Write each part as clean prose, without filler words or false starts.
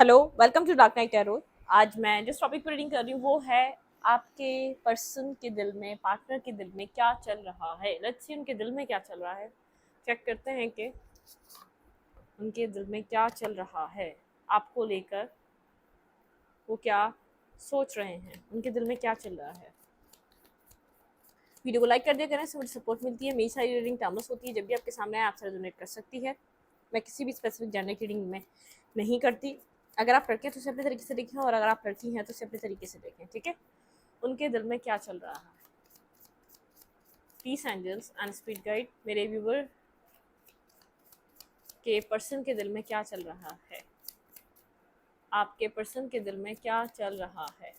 Hello, welcome to dark night tarot. आज मैं जिस टॉपिक पर रीडिंग कर रही हूँ वो है आपके पर्सन के दिल में, पार्टनर के दिल में क्या चल रहा है। लेट्स सी उनके दिल में क्या चल रहा है। चेक करते हैं कि उनके दिल में क्या चल रहा है आपको लेकर। वो क्या सोच रहे हैं, उनके दिल में क्या चल रहा है। वीडियो को लाइक कर दिया करें, इससे मुझे सपोर्ट मिलती है। मेरी सारी रीडिंग टाइमलेस होती है, जब भी आपके सामने आए आपसे रेजोनेट कर सकती है। मैं किसी भी स्पेसिफिक जेंडर की रीडिंग में नहीं करती। अगर आप लड़के हैं तो उसे अपने तरीके से देखें, और अगर आप लड़की हैं तो उसे अपने तरीके से देखें, ठीक है। उनके दिल में क्या चल रहा है। Peace angels and spirit guide, मेरे व्यूवर के पर्सन के दिल में क्या चल रहा है। आपके पर्सन के दिल में क्या चल रहा है।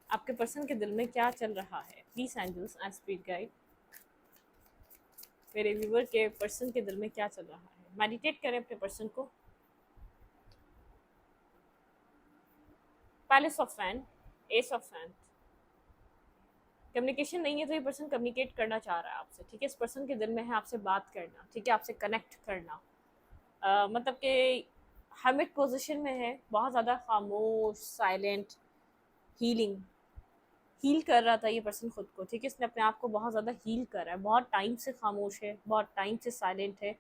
आपके पर्सन के दिल में क्या चल रहा है। Peace angels and spirit guide, मेरे व्यूवर के पर्सन के दिल में क्या चल रहा है। मेडिटेट करें अपने पर्सन को। Palace of fan, S of fan. Communication नहीं है तो ये पर्सन कम्युनिकेट करना चाह रहा है आपसे, ठीक है। इस पर्सन के दिल में है आपसे बात करना, ठीक है, आपसे कनेक्ट करना। मतलब कि हर्मिट पोजीशन में है, बहुत ज़्यादा खामोश, साइलेंट, हीलिंग, हील कर रहा था ये पर्सन खुद को, ठीक है। इसने अपने आप को बहुत ज़्यादा हील करा है, बहुत टाइम से खामोश है, बहुत टाइम से साइलेंट है,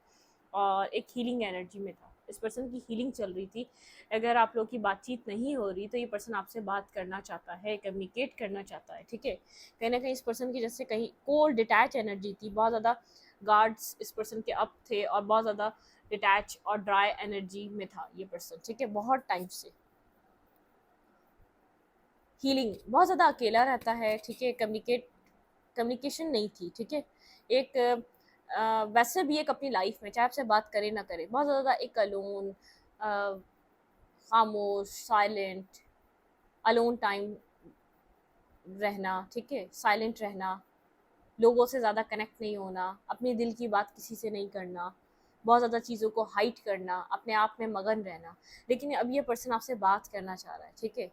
और एक हीलिंग एनर्जी में था। इस पर्सन की हीलिंग चल रही थी। अगर आप लोग की बातचीत नहीं हो रही तो ये पर्सन आपसे बात करना चाहता है, कम्युनिकेट करना चाहता है, ठीक है। कहीं ना कहीं इस पर्सन की जैसे कहीं कोल्ड डिटैच एनर्जी थी, बहुत ज़्यादा गार्ड्स इस पर्सन के अप थे, और बहुत ज़्यादा डिटैच और ड्राई एनर्जी में था ये पर्सन, ठीक है, बहुत टाइम से। हीलिंग, बहुत ज़्यादा अकेला रहता है, ठीक है। कम्युनिकेशन नहीं थी, ठीक है। एक वैसे भी एक अपनी लाइफ में चाहे आपसे बात करे ना करे, बहुत ज़्यादा एक अलोन, खामोश, साइलेंट, अलोन टाइम रहना, ठीक है, साइलेंट रहना, लोगों से ज़्यादा कनेक्ट नहीं होना, अपने दिल की बात किसी से नहीं करना, बहुत ज़्यादा चीज़ों को हाइड करना, अपने आप में मगन रहना। लेकिन अब ये पर्सन आपसे बात करना चाह रहा है, ठीक है।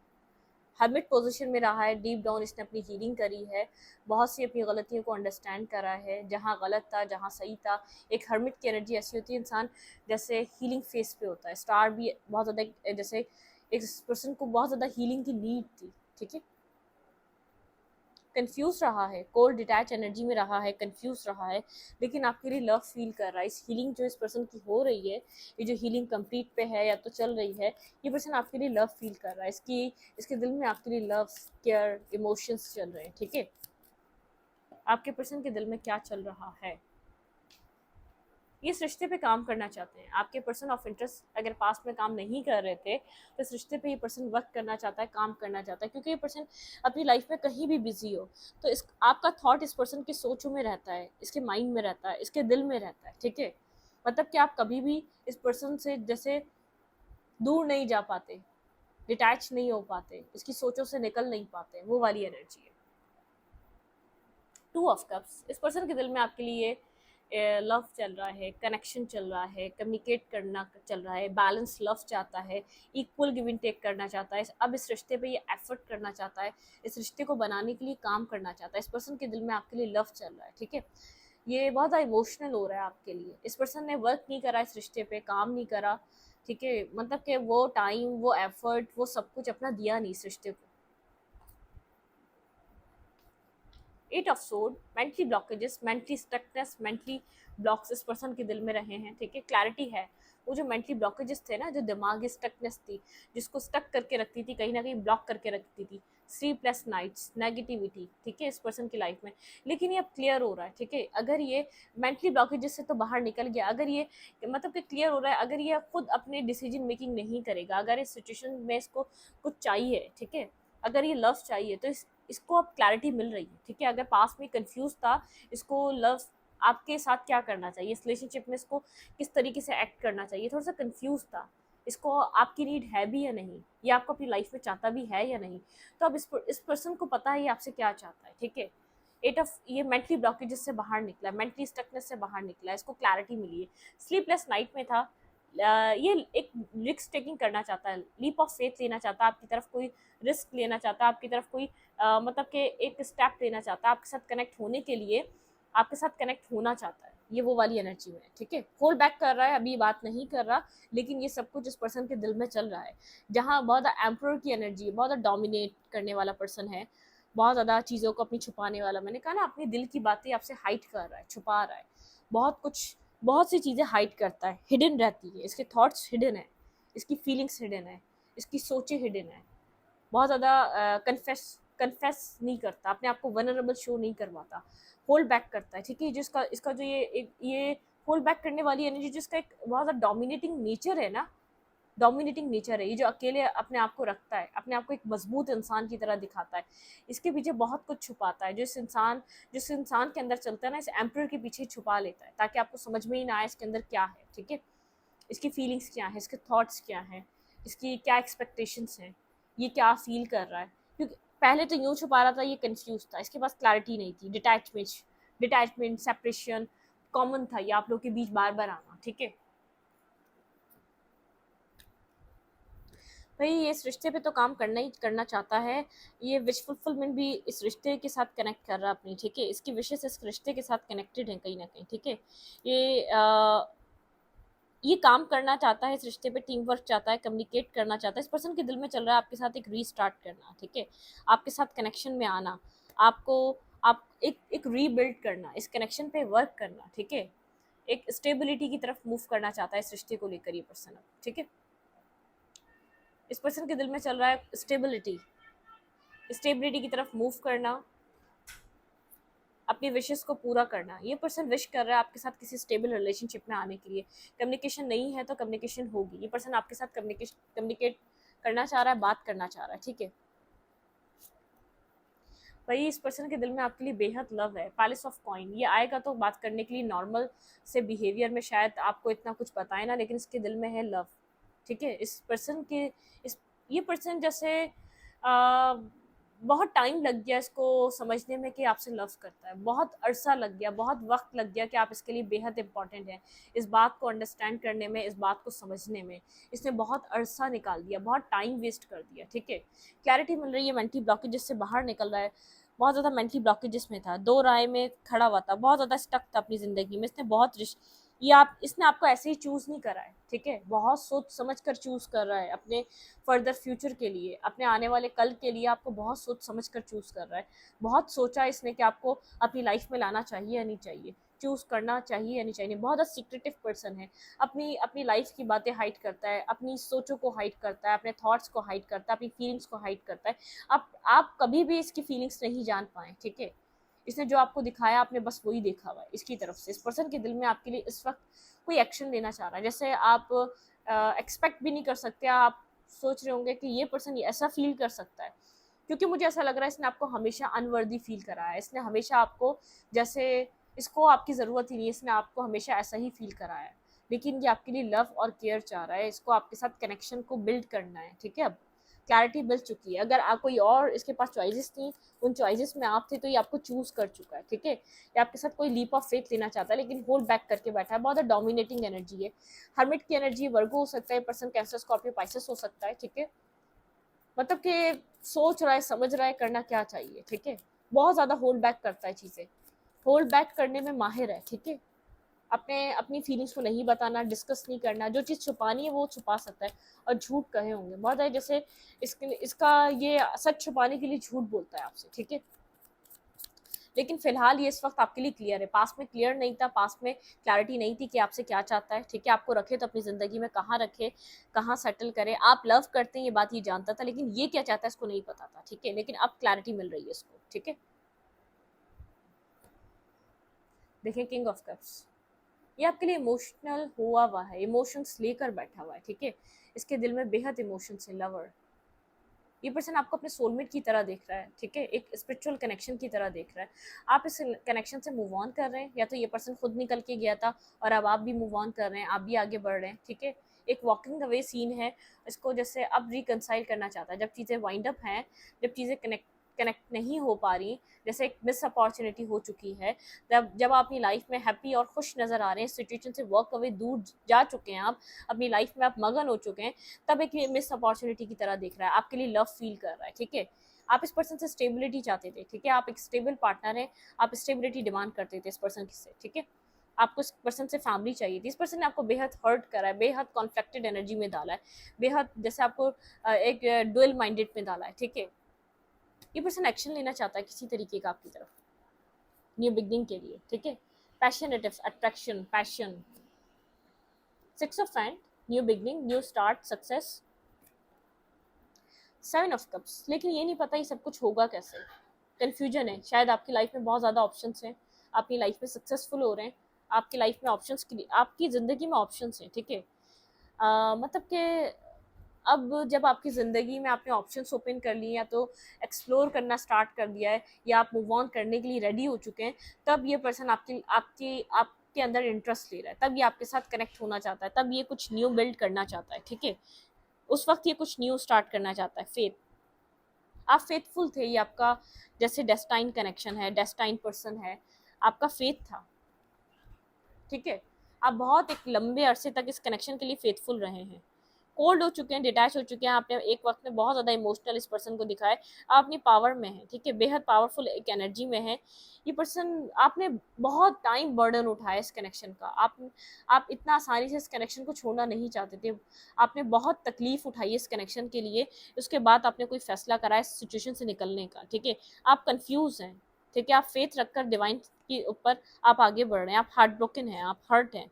हर्मिट पोजीशन में रहा है, डीप डाउन इसने अपनी हीलिंग करी है, बहुत सी अपनी गलतियों को अंडरस्टैंड करा है, जहाँ गलत था, जहाँ सही था। एक हर्मिट की एनर्जी ऐसी होती है, इंसान जैसे हीलिंग फेस पे होता है, स्टार भी बहुत ज़्यादा, जैसे एक पर्सन को बहुत ज़्यादा हीलिंग की नीड थी, ठीक है। कंफ्यूज रहा है, कोल्ड डिटैच एनर्जी में रहा है, कंफ्यूज रहा है, लेकिन आपके लिए लव फील कर रहा है। इस हीलिंग जो इस पर्सन की हो रही है, ये जो हीलिंग कंप्लीट पे है या तो चल रही है, ये पर्सन आपके लिए लव फील कर रहा है। इसके दिल में आपके लिए लव, केयर, इमोशंस चल रहे हैं, ठीक है। आपके पर्सन के दिल में क्या चल रहा है। ये इस रिश्ते पे काम करना चाहते हैं। आपके पर्सन ऑफ इंटरेस्ट अगर पास्ट में काम नहीं कर रहे थे तो इस रिश्ते पे ये पर्सन वर्क करना चाहता है, काम करना चाहता है, क्योंकि ये पर्सन अपनी लाइफ में कहीं भी बिजी हो तो इस आपका थॉट इस पर्सन की सोचों में रहता है, इसके माइंड में रहता है, इसके दिल में रहता है, ठीक है। मतलब कि आप कभी भी इस पर्सन से जैसे दूर नहीं जा पाते, डिटैच नहीं हो पाते, इसकी सोचों से निकल नहीं पाते, वो वाली एनर्जी है। टू ऑफ कप्स, इस पर्सन के दिल में आपके लिए लव चल रहा है, कनेक्शन चल रहा है, कम्युनिकेट करना चल रहा है, बैलेंस लव चाहता है, इक्वल गिव एंड टेक करना चाहता है। अब इस रिश्ते पे ये एफर्ट करना चाहता है, इस रिश्ते को बनाने के लिए काम करना चाहता है। इस पर्सन के दिल में आपके लिए लव चल रहा है, ठीक है। ये बहुत ज़्यादा इमोशनल हो रहा है आपके लिए। इस पर्सन ने वर्क नहीं करा, इस रिश्ते पे काम नहीं करा, ठीक है। मतलब कि वो टाइम, वो एफर्ट, वो सब कुछ अपना दिया नहीं इस रिश्ते को। एट ऑफ सोड, mentally blockages, mentally stuckness, mentally blocks इस पर्सन के दिल में रहे हैं, ठीक है। क्लैरिटी है। वो जो मेंटली ब्लॉकेजेस थे ना, जो दिमागी स्टकनेस थी, जिसको स्टक करके रखती थी, कहीं ना कहीं ब्लॉक करके रखती थी, स्लीपलेस नाइट्स, नेगेटिविटी, ठीक है, इस पर्सन की लाइफ में। लेकिन ये अब क्लियर हो रहा है, ठीक है। अगर ये मेंटली ब्लॉकेजेस से तो बाहर निकल गया, अगर ये मतलब कि क्लियर हो रहा है, अगर ये खुद अपने डिसीजन मेकिंग नहीं करेगा, अगर इस सिचुएशन में इसको कुछ चाहिए, ठीक है, अगर ये लव चाहिए तो इसको अब क्लैरिटी मिल रही है, ठीक है। अगर पास्ट में कंफ्यूज था, इसको लव आपके साथ क्या करना चाहिए, इस रिलेशनशिप में इसको किस तरीके से एक्ट करना चाहिए, थोड़ा सा कंफ्यूज था, इसको आपकी नीड है भी या नहीं, ये आपको अपनी लाइफ में चाहता भी है या नहीं। तो अब इस पर्सन को पता है ये आपसे क्या चाहता है, ठीक है। एट ऑफ, ये मेंटली ब्लॉकेजेस से बाहर निकला, मेंटली स्टकनेस से बाहर निकला, इसको क्लैरिटी मिली है। स्लीपलेस नाइट में था, ये एक रिस्क टेकिंग करना चाहता है, लीप ऑफ फेथ लेना चाहता है, आपकी तरफ कोई रिस्क लेना चाहता है, आपकी तरफ कोई मतलब कि एक स्टेप लेना चाहता है, आपके साथ कनेक्ट होने के लिए आपके साथ कनेक्ट होना चाहता है, ये वो वाली एनर्जी में है, ठीक है। होल्ड बैक कर रहा है, अभी बात नहीं कर रहा, लेकिन ये सब कुछ इस पर्सन के दिल में चल रहा है, जहाँ बहुत एम्परर की एनर्जी है, बहुत डोमिनेट करने वाला पर्सन है, बहुत ज़्यादा चीज़ों को अपनी छुपाने वाला, मैंने कहा ना अपने दिल की बातें आपसे हाइड कर रहा है, छुपा रहा है, बहुत कुछ, बहुत सी चीज़ें हाइड करता है, हिडन रहती है, इसके थॉट्स हिडन है, इसकी फीलिंग्स हिडन है, इसकी सोचें हिडन है, बहुत ज़्यादा कन्फेस नहीं करता, अपने आप को वनरेबल शो नहीं करवाता, होल्ड बैक करता है, ठीक है। जिसका इसका जो ये होल्ड बैक करने वाली एनर्जी, जिसका एक बहुत ज़्यादा डोमिनेटिंग नेचर है ना, डोमिनेटिंग नेचर है, ये जो अकेले अपने आप को रखता है, अपने आप को एक मजबूत इंसान की तरह दिखाता है, इसके पीछे बहुत कुछ छुपाता है, जिस इंसान के अंदर चलता है ना, इस एम्परर के पीछे छुपा लेता है, ताकि आपको समझ में ही ना आए इसके अंदर क्या है, ठीक है, इसकी फीलिंग्स क्या है, इसके थॉट्स क्या हैं, इसकी क्या एक्सपेक्टेशंस हैं, ये क्या फील कर रहा है, क्योंकि पहले तो यूँ छुपा रहा था, ये कंफ्यूज था, इसके पास क्लैरिटी नहीं थी, डिटैचमेंट सेपरेशन कॉमन था, ये आप लोग के बीच बार बार आना, ठीक है। भाई ये इस रिश्ते पे तो काम करना ही करना चाहता है, ये विश फुलफिलमेंट भी इस रिश्ते के साथ कनेक्ट कर रहा है अपनी, ठीक है, इसकी विशेष इस रिश्ते के साथ कनेक्टेड है कहीं ना कहीं, ठीक है। ये काम करना चाहता है इस रिश्ते पे, टीम वर्क चाहता है, कम्युनिकेट करना चाहता है, इस पर्सन के दिल में चल रहा है आपके साथ एक रीस्टार्ट करना, ठीक है, आपके साथ कनेक्शन में आना, आपको आप एक रीबिल्ड करना, इस कनेक्शन पे वर्क करना, ठीक है, एक स्टेबिलिटी की तरफ मूव करना चाहता है इस रिश्ते को लेकर ये पर्सन, ठीक है। इस पर्सन के दिल में चल रहा है स्टेबिलिटी की तरफ मूव करना, अपनी विशेस को पूरा करना, ये पर्सन विश कर रहा है आपके साथ किसी स्टेबल रिलेशनशिप में आने के लिए, कम्युनिकेशन नहीं है तो कम्युनिकेशन होगी, ये पर्सन आपके साथ कम्युनिकेट करना चाह रहा है, बात करना चाह रहा है, ठीक है। भाई इस पर्सन के दिल में आपके लिए बेहद लव है, पैलेस ऑफ कॉइन, ये आएगा तो बात करने के लिए नॉर्मल से बिहेवियर में शायद आपको इतना कुछ बताए ना, लेकिन इसके दिल में है लव, ठीक है। इस पर्सन के इस ये पर्सन जैसे आ, बहुत टाइम लग गया इसको समझने में कि आपसे लव करता है, बहुत अरसा लग गया, बहुत वक्त लग गया कि आप इसके लिए बेहद इंपॉर्टेंट हैं, इस बात को अंडरस्टैंड करने में, इस बात को समझने में इसने बहुत अरसा निकाल दिया, बहुत टाइम वेस्ट कर दिया, ठीक है। क्लैरिटी मिल रही है, मेंटली ब्लॉकेज से बाहर निकल रहा है, बहुत ज़्यादा मेंटली ब्लॉकेजेस में था, दो राय में खड़ा हुआ था, बहुत ज़्यादा स्टक था अपनी ज़िंदगी में, इसने बहुत इसने आपको ऐसे ही चूज़ नहीं करा है, ठीक है, बहुत सोच समझ कर चूज़ कर रहा है, अपने फर्दर फ्यूचर के लिए, अपने आने वाले कल के लिए आपको बहुत सोच समझ कर चूज़ कर रहा है, बहुत सोचा इसने कि आपको अपनी लाइफ में लाना चाहिए या नहीं चाहिए, चूज़ करना चाहिए या नहीं चाहिए, बहुत ज़्यादा सीक्रेटिव पर्सन है, अपनी अपनी लाइफ की बातें हाइड करता है, अपनी सोचों को हाइड करता है, अपने थॉट्स को हाइड करता है, अपनी फीलिंग्स को हाइड करता है, आप कभी भी इसकी फीलिंग्स नहीं जान पाए, ठीक है। इसने जो आपको दिखाया आपने बस वही देखा हुआ है इसकी तरफ से, इस पर्सन के दिल में आपके लिए इस वक्त कोई एक्शन लेना चाह रहा है, जैसे आप एक्सपेक्ट भी नहीं कर सकते, आप सोच रहे होंगे कि ये पर्सन ऐसा फील कर सकता है, क्योंकि मुझे ऐसा लग रहा है इसने आपको हमेशा अनवर्दी फील कराया है, इसने हमेशा आपको जैसे इसको आपकी ज़रूरत ही नहीं है, इसने आपको हमेशा ऐसा ही फील कराया है, लेकिन ये आपके लिए लव और केयर चाह रहा है, इसको आपके साथ कनेक्शन को बिल्ड करना है, ठीक है। अब क्लैरिटी मिल चुकी है, अगर आप कोई और इसके पास चॉइसेस थी, उन चॉइसेस में आप थे, तो ये आपको चूज कर चुका है, ठीक है। ये आपके साथ कोई लीप ऑफ फेथ लेना चाहता है, लेकिन होल्ड बैक करके बैठा है, बहुत डोमिनेटिंग एनर्जी है, हर्मिट की एनर्जी, वर्गो हो सकता है पर्सन, कैंसर स्कॉर्पियो पाइसेस हो सकता है, ठीक है, मतलब कि सोच रहा है, समझ रहा है करना क्या चाहिए, ठीक है, बहुत ज़्यादा होल्ड बैक करता है चीज़ें, होल्ड बैक करने में माहिर है, ठीक है, अपनी फीलिंग्स को नहीं बताना, डिस्कस नहीं करना, जो चीज़ छुपानी है वो छुपा सकता है, और झूठ कहे होंगे बहुत है, जैसे इसका ये सच छुपाने के लिए झूठ बोलता है आपसे, ठीक है, लेकिन फिलहाल ये इस वक्त आपके लिए क्लियर है, पास में क्लियर नहीं था, पास में क्लैरिटी नहीं थी कि आपसे क्या चाहता है, ठीक है, आपको रखे तो अपनी ज़िंदगी में कहाँ रखे, कहाँ सेटल करे, आप लव करते हैं ये बात ये जानता था, लेकिन ये क्या चाहता है इसको नहीं पता था, ठीक है, लेकिन अब क्लैरिटी मिल रही है इसको, ठीक है। देखिए किंग ऑफ कप्स, ये आपके लिए इमोशनल हुआ है, इमोशंस लेकर बैठा हुआ है, ठीक है, इसके दिल में बेहद इमोशंस है, लवर, ये पर्सन आपको अपने सोलमेट की तरह देख रहा है, ठीक है, एक स्पिरिचुअल कनेक्शन की तरह देख रहा है, आप इस कनेक्शन से मूव ऑन कर रहे हैं, या तो ये पर्सन खुद निकल के गया था और अब आप भी मूव ऑन कर रहे हैं, आप भी आगे बढ़ रहे हैं, ठीक है, एक वॉकिंग द वे सीन है, इसको जैसे अब रिकनसाइल करना चाहता है, जब चीज़ें वाइंड अप हैं, जब चीज़ें कनेक्ट नहीं हो पा रही, जैसे एक मिस अपॉर्चुनिटी हो चुकी है, जब आप अपनी लाइफ में हैप्पी और खुश नज़र आ रहे हैं, सिचुएशन से वर्क अवे दूर जा चुके हैं, आप अपनी लाइफ में आप मगन हो चुके हैं, तब एक मिस अपॉर्चुनिटी की तरह दिख रहा है, आपके लिए लव फील कर रहा है, ठीक है। आप इस पर्सन से स्टेबिलिटी चाहते थे, ठीक है, आप एक स्टेबल पार्टनर हैं, आप स्टेबिलिटी डिमांड करते थे इस पर्सन से, ठीक है। आपको इस पर्सन से फैमिली चाहिए थी, इस पर्सन ने आपको बेहद हर्ट करा है, बेहद कॉन्फ्लिक्टेड एनर्जी में डाला है, बेहद जैसे आपको एक डुअल माइंडेड में डाला है, ठीक है। ये पर्सन एक्शन लेना चाहता है किसी तरीके का आपकी तरफ न्यू बिगनिंग के लिए, ठीक है। Passionate attraction, passion, six of hand, new beginning, new start, success, seven of cups. लेकिन ये नहीं पता ये सब कुछ होगा कैसे, कन्फ्यूजन है। शायद आपकी लाइफ में बहुत ज़्यादा ऑप्शंस हैं, अपनी लाइफ में सक्सेसफुल हो रहे हैं, आपकी लाइफ में ऑप्शंस की, आपकी ज़िंदगी में ऑप्शंस हैं, ठीक है। मतलब कि अब जब आपकी ज़िंदगी में आपने ऑप्शंस ओपन कर लिए, या तो एक्सप्लोर करना स्टार्ट कर दिया है, या आप मूव ऑन करने के लिए रेडी हो चुके हैं, तब ये पर्सन आपके अंदर इंटरेस्ट ले रहा है, तब ये आपके साथ कनेक्ट होना चाहता है, तब ये कुछ न्यू बिल्ड करना चाहता है, ठीक है। उस वक्त ये कुछ न्यू स्टार्ट करना चाहता है। फेथ, आप फेथफुल थे, ये आपका जैसे डेस्टाइन कनेक्शन है, डेस्टाइन पर्सन है, आपका फेथ था, ठीक है। आप बहुत एक लंबे अरसे तक इस कनेक्शन के लिए फेथफुल रहे हैं, कोल्ड हो चुके हैं, डिटैच हो चुके हैं, आपने एक वक्त में बहुत ज़्यादा इमोशनल इस पर्सन को दिखाया, आप अपनी पावर में है, ठीक है, बेहद पावरफुल एक एनर्जी में है ये पर्सन। आपने बहुत टाइम बर्डन उठाया इस कनेक्शन का, आप इतना आसानी से इस कनेक्शन को छोड़ना नहीं चाहते थे, आपने बहुत तकलीफ उठाई इस कनेक्शन के लिए, उसके बाद आपने कोई फैसला करा इस सिचुएशन से निकलने का, ठीक है। आप कन्फ्यूज हैं, ठीक है, आप फेथ रखकर डिवाइन के ऊपर आप आगे बढ़ रहे हैं, आप हार्ट ब्रोकन हैं, आप हर्ट हैं,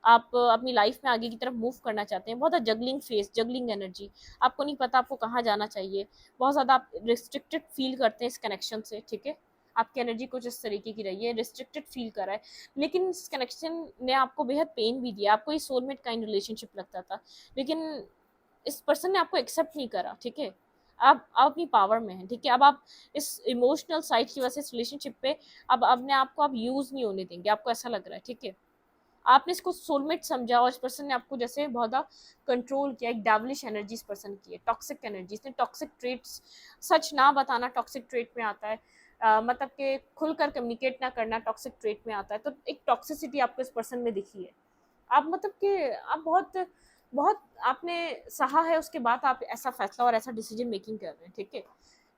आप अपनी लाइफ में आगे की तरफ मूव करना चाहते हैं, बहुत ज़्यादा जगलिंग फेस, जगलिंग एनर्जी, आपको नहीं पता आपको कहाँ जाना चाहिए, बहुत ज़्यादा आप रिस्ट्रिक्टेड फील करते हैं इस कनेक्शन से, ठीक है। आपकी एनर्जी कुछ इस तरीके की रही है, रिस्ट्रिक्टेड फील कर रहा है, लेकिन इस कनेक्शन ने आपको बेहद पेन भी दिया, आपको ये सोलमेट काइंड रिलेशनशिप लगता था, लेकिन इस पर्सन ने आपको एक्सेप्ट नहीं करा, ठीक है। आप अपनी पावर में हैं, ठीक है। अब आप इस इमोशनल साइड की वजह से इस रिलेशनशिप पे अब अपने आप को आप यूज़ नहीं होने देंगे, आपको ऐसा लग रहा है, ठीक है। आपने इसको सोलमेट समझा और इस पर्सन ने आपको जैसे बहुत ज़्यादा कंट्रोल किया, एक डेविलिश एनर्जी इस पर्सन की है, टॉक्सिक एनर्जी, इसने टॉक्सिक ट्रेट्स, सच ना बताना टॉक्सिक ट्रेट में आता है, मतलब कि खुलकर कम्युनिकेट ना करना टॉक्सिक ट्रेट में आता है, तो एक टॉक्सिसिटी आपको इस पर्सन में दिखी है। आप मतलब कि आप बहुत बहुत आपने सहा है, उसके बाद आप ऐसा फैसला और ऐसा डिसीजन मेकिंग कर रहे हैं, ठीक है।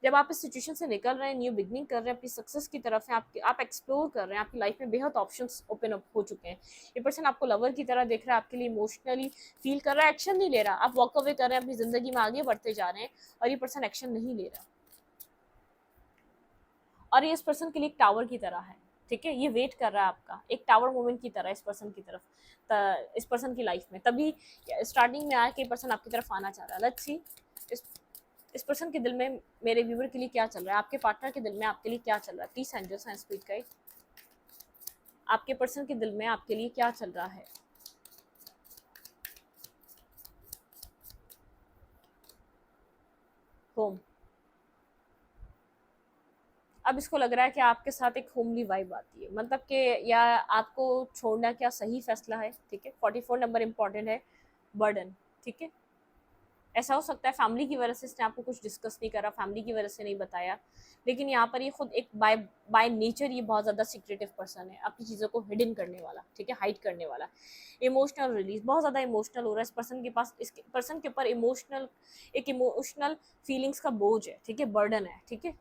जब आप इस सिचुएशन से निकल रहे हैं, न्यू बिगनिंग कर रहे हैं, अपनी सक्सेस की तरफ है, आप एक्सप्लोर कर रहे हैं, आपकी लाइफ में बेहद ऑप्शंस ओपन अप हो चुके हैं, ये पर्सन आपको लवर की तरह देख रहा है, आपके लिए इमोशनली फील कर रहा है, एक्शन नहीं ले रहा, आप वॉक अवे कर रहे हैं, अपनी जिंदगी में आगे बढ़ते जा रहे हैं, और ये पर्सन एक्शन नहीं ले रहा, और ये इस पर्सन के लिए एक टावर की तरह है, ठीक है। ये वेट कर रहा है आपका, एक टावर मोमेंट की तरह इस पर्सन की तरफ, इस पर्सन की लाइफ में तभी स्टार्टिंग में आया कि पर्सन आपकी तरफ आना चाह रहा है। लेट्स सी इस पर्सन के दिल में, मेरे व्यूवर के लिए क्या चल रहा है, आपके पार्टनर के दिल में आपके लिए क्या चल रहा है, please angels and spirit guide, आपके पर्सन के दिल में आपके लिए क्या चल रहा है। होम, अब इसको लग रहा है कि आपके साथ एक होमली वाइब आती है, मतलब कि या आपको छोड़ना क्या सही फैसला है, ठीक है। 44 नंबर इंपॉर्टेंट है, बर्डन, ठीक है। ऐसा हो सकता है फैमिली की वजह से इसने आपको कुछ डिस्कस नहीं करा, फैमिली की वजह से नहीं बताया, लेकिन यहाँ पर ये खुद एक बाय नेचर ये बहुत ज़्यादा सीक्रेटिव पर्सन है, अपनी चीज़ों को हिडन करने वाला, ठीक है, हाइड करने वाला। इमोशनल रिलीज, बहुत ज़्यादा इमोशनल हो रहा है इस पर्सन के पास, इस पर्सन के ऊपर एक इमोशनल फीलिंग्स का बोझ है, ठीक है, बर्डन है, ठीक है।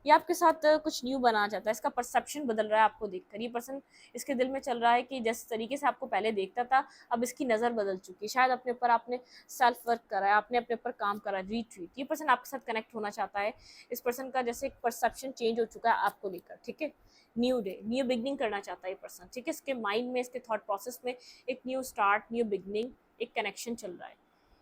ये आपके साथ कुछ न्यू बनाना चाहता है, इसका परसेप्शन बदल रहा है आपको देखकर, ये पर्सन, इसके दिल में चल रहा है कि जिस तरीके से आपको पहले देखता था, अब इसकी नज़र बदल चुकी है, शायद अपने ऊपर आपने सेल्फ वर्क करा है, आपने अपने ऊपर काम करा, रीट्रीट, ये पर्सन आपके साथ कनेक्ट होना चाहता है, इस पर्सन का जैसे एक परसेप्शन चेंज हो चुका है आपको लेकर, ठीक है। न्यू डे, न्यू बिगनिंग करना चाहता है ये पर्सन, ठीक है, इसके माइंड में, इसके थॉट प्रोसेस में एक न्यू स्टार्ट, न्यू बिगनिंग, एक कनेक्शन चल रहा है।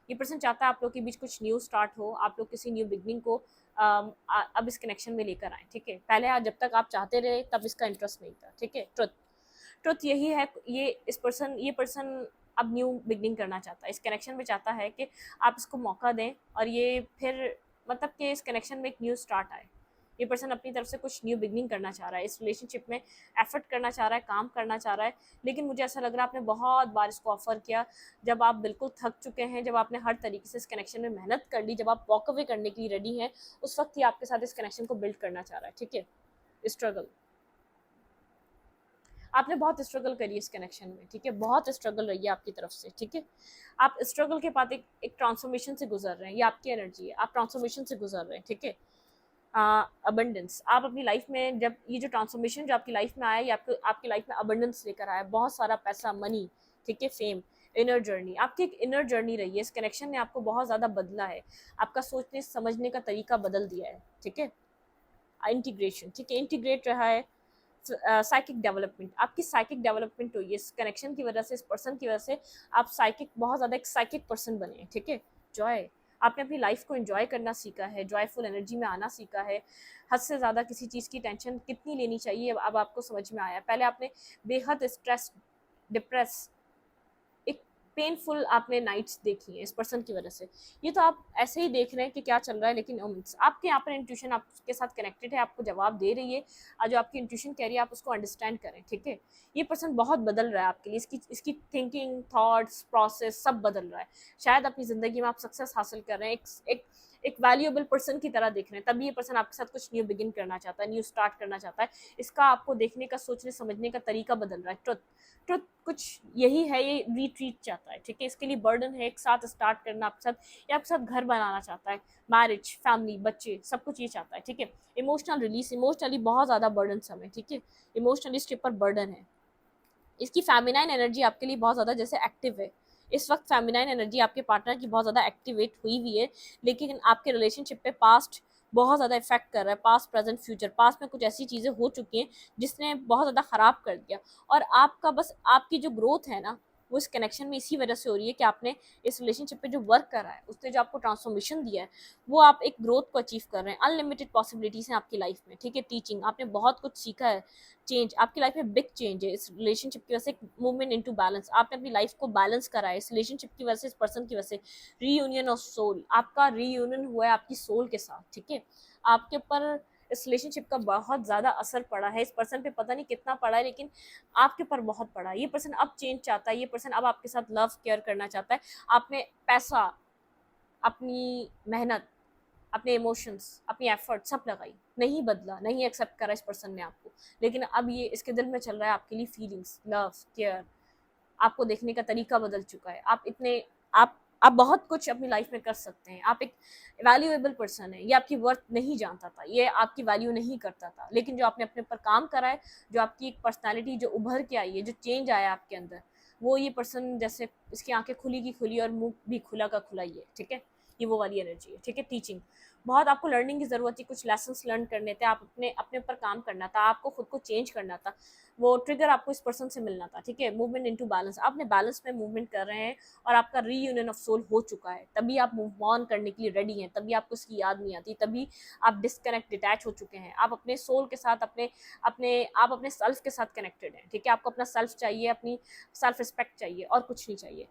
ये पर्सन चाहता है आप लोग के बीच कुछ न्यू स्टार्ट हो, आप लोग किसी न्यू बिगनिंग को अब इस कनेक्शन में लेकर आए, ठीक है। पहले जब तक आप चाहते रहे तब इसका इंटरेस्ट नहीं था, ठीक है। ट्रुथ यही है, ये पर्सन अब न्यू बिगनिंग करना चाहता है, इस कनेक्शन में चाहता है कि आप इसको मौका दें, और ये फिर मतलब कि इस कनेक्शन में एक न्यू स्टार्ट आए। ये पर्सन अपनी तरफ से कुछ न्यू बिगनिंग करना चाह रहा है, इस रिलेशनशिप में एफर्ट करना चाह रहा है, काम करना चाह रहा है, लेकिन मुझे ऐसा लग रहा है आपने बहुत बार इसको ऑफर किया, जब आप बिल्कुल थक चुके हैं, जब आपने हर तरीके से इस कनेक्शन में मेहनत कर ली, जब आप वॉक अवे करने के लिए रेडी हैं, उस वक्त ही आपके साथ इस कनेक्शन को बिल्ड करना चाह रहा है। ठीक है, स्ट्रगल, आपने बहुत स्ट्रगल करी इस कनेक्शन में। ठीक है, बहुत स्ट्रगल रही है आपकी तरफ से। ठीक है, आप स्ट्रगल के बाद एक ट्रांसफॉर्मेशन से गुजर रहे हैं, ये आपकी एनर्जी है, आप ट्रांसफॉर्मेशन से गुजर रहे हैं। ठीक है, अबंडेंस, आप अपनी लाइफ में जब ये जो ट्रांसफॉर्मेशन जो आपकी लाइफ में आया, ये आपकी लाइफ में अबंडेंस लेकर आया, बहुत सारा पैसा, मनी, ठीक है, फेम, इनर जर्नी, आपकी एक इनर जर्नी रही है। इस कनेक्शन ने आपको बहुत ज़्यादा बदला है, आपका सोचने समझने का तरीका बदल दिया है। ठीक है, इंटीग्रेशन, ठीक है, इंटीग्रेट रहा है। साइकिक डेवलपमेंट, आपकी साइकिक डेवलपमेंट हुई है इस कनेक्शन की वजह से, इस पर्सन की वजह से आप साइकिक, बहुत ज़्यादा एक साइकिक पर्सन बने हैं। ठीक है, जॉय, आपने अपनी लाइफ को एंजॉय करना सीखा है, जॉयफुल एनर्जी में आना सीखा है, हद से ज़्यादा किसी चीज़ की टेंशन कितनी लेनी चाहिए अब आपको समझ में आया। पहले आपने बेहद स्ट्रेस, डिप्रेस, एक पेनफुल आपने नाइट्स देखी है इस पर्सन की वजह से। ये तो आप ऐसे ही देख रहे हैं कि क्या चल रहा है, लेकिन आपके यहाँ पर इंट्यूशन आपके साथ कनेक्टेड है, आपको जवाब दे रही है, जो आपकी इंट्यूशन कह रही है आप उसको अंडरस्टैंड करें। ठीक है, ये पर्सन बहुत बदल रहा है आपके लिए, इसकी थिंकिंग, थॉट्स, प्रोसेस सब बदल रहा है। शायद अपनी ज़िंदगी में आप सक्सेस हासिल कर रहे हैं, एक वैल्यूएबल पर्सन की तरह देख रहे हैं, तभी ये पर्सन आपके साथ कुछ न्यू बिगिन करना चाहता है, न्यू स्टार्ट करना चाहता है। इसका आपको देखने का, सोचने समझने का तरीका बदल रहा है। ट्रुथ कुछ यही है, ये रिट्रीट चाहता है। ठीक है, इसके लिए बर्डन है एक साथ स्टार्ट करना आपके साथ, या आपके साथ घर बनाना चाहता है, मैरिज, फैमिली, बच्चे, सब कुछ ये चाहता है। ठीक है, इमोशनल रिलीज, इमोशनली बहुत ज़्यादा बर्डन समय। ठीक है, इमोशनली इसके ऊपर बर्डन है। इसकी फेमिनाइन एनर्जी आपके लिए बहुत ज़्यादा जैसे एक्टिव है इस वक्त, फेमिनाइन एनर्जी आपके पार्टनर की बहुत ज़्यादा एक्टिवेट हुई हुई है, लेकिन आपके रिलेशनशिप पे पास्ट बहुत ज़्यादा इफेक्ट कर रहा है, पास्ट, प्रेजेंट, फ्यूचर। पास्ट में कुछ ऐसी चीज़ें हो चुकी हैं जिसने बहुत ज़्यादा ख़राब कर दिया, और आपका बस, आपकी जो ग्रोथ है ना, वो इस कनेक्शन में इसी वजह से हो रही है कि आपने इस रिलेशनशिप पे जो वर्क करा है, उसने जो आपको ट्रांसफॉर्मेशन दिया है, वो आप एक ग्रोथ को अचीव कर रहे हैं। अनलिमिटेड पॉसिबिलिटीज़ हैं आपकी लाइफ में। ठीक है, टीचिंग, आपने बहुत कुछ सीखा है, चेंज आपकी लाइफ में बिग चेंज है इस रिलेशनशिप की वजह से, मूवमेंट इनटू बैलेंस, आपने अपनी लाइफ को बैलेंस करा है इस रिलेशनशिप की वजह से, इस पर्सन की वजह से। रीयूनियन ऑफ सोल, आपका रीयूनियन हुआ है आपकी सोल के साथ। ठीक है, आपके ऊपर इस रिलेशनशिप का बहुत ज़्यादा असर पड़ा है, इस पर्सन पे पता नहीं कितना पड़ा है, लेकिन आपके ऊपर बहुत पड़ा है। ये पर्सन अब चेंज चाहता है, ये पर्सन अब आपके साथ लव केयर करना चाहता है। आपने पैसा, अपनी मेहनत, अपने इमोशंस, अपनी एफर्ट सब लगाई, नहीं बदला, नहीं एक्सेप्ट करा इस पर्सन ने आपको, लेकिन अब ये इसके दिल में चल रहा है आपके लिए फीलिंग्स, लव, केयर, आपको देखने का तरीका बदल चुका है। आप बहुत कुछ अपनी लाइफ में कर सकते हैं, आप एक वैल्यूएबल पर्सन है। ये आपकी वर्थ नहीं जानता था, ये आपकी वैल्यू नहीं करता था, लेकिन जो आपने अपने ऊपर काम करा है, जो आपकी एक पर्सनैलिटी जो उभर के आई है, जो चेंज आया आपके अंदर, वो ये पर्सन जैसे इसकी आंखें खुली की खुली और मुंह भी खुला का खुला ही है। ठीक है, ये वो वाली एनर्जी है। ठीक है, टीचिंग, बहुत आपको लर्निंग की ज़रूरत थी, कुछ लेसन्स लर्न करने थे, आप अपने अपने ऊपर काम करना था, आपको खुद को चेंज करना था, वो ट्रिगर आपको इस पर्सन से मिलना था। ठीक है, मूवमेंट इनटू बैलेंस, आपने बैलेंस में मूवमेंट कर रहे हैं और आपका रीयूनियन ऑफ सोल हो चुका है, तभी आप मूव ऑन करने के लिए रेडी हैं, तभी आपको उसकी याद नहीं आती, तभी आप डिस्कनेक्ट, डिटैच हो चुके हैं, आप अपने सोल के साथ, आप अपने सेल्फ के साथ कनेक्टेड हैं। ठीक है, आपको अपना सेल्फ चाहिए, अपनी सेल्फ रिस्पेक्ट चाहिए, और कुछ नहीं चाहिए।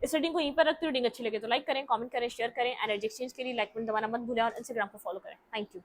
इस रीडिंग को यहीं पर रखते, रीडिंग अच्छी लगे तो लाइक करें, कमेंट करें, शेयर करें। एनर्जी एक्सचेंज के लिए लाइक बटन दबाना मत भूलें और इंस्टाग्राम को फॉलो करें। Thank you.